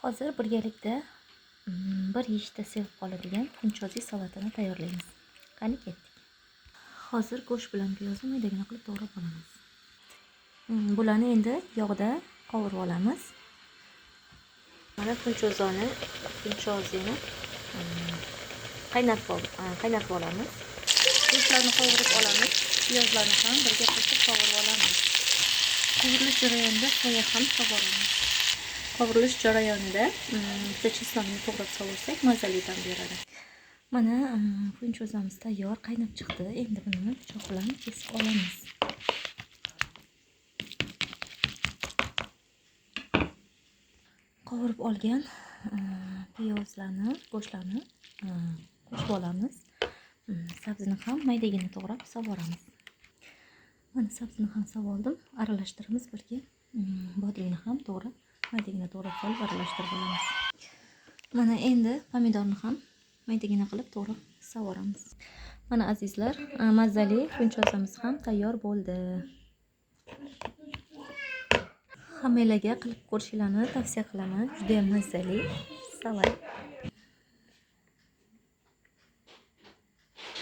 Hozir birgalikda bir yeyishda sevib qoladigan kunchozi salatini tayyorlaymiz. Qani ketdik. Hozir go'sht bilan piyozni maydagina qilib to'g'rab olamiz. Bularni endi yog'da qovurib olamiz. Mana kunchozini qaynatib olamiz. Go'shtlarni qovurib olamiz. Piyozlarni ham birga qo'shib qovurib olamiz. Qovurilish jarayonida soya ham qovuramiz. Qovrilish jarayonida bitta chesnakni to'g'rab solsak mazali ta'm beradi. Mana kunchozamiz tayyor, qaynab chiqdi. Endi buni pichoq bilan kesib olamiz. Qovurib olgan piyozlarni, go'shtlarni qo'shib olamiz. Sabzini ham maydagina to'g'rab solamiz. Mana sabzini ham soldim, aralashtiramiz birga. Bodringni ham to'g'rab maydagina to'g'rab solib aralashtirib olamiz. Mana endi pomidorni ham maydagina qilib to'g'rab solamiz. Mana azizlar, mazali kunchozimiz ham tayyor bo'ldi. Hammalarga qilib ko'rishlarini tavsiya qilaman. Juda ham mazali salat.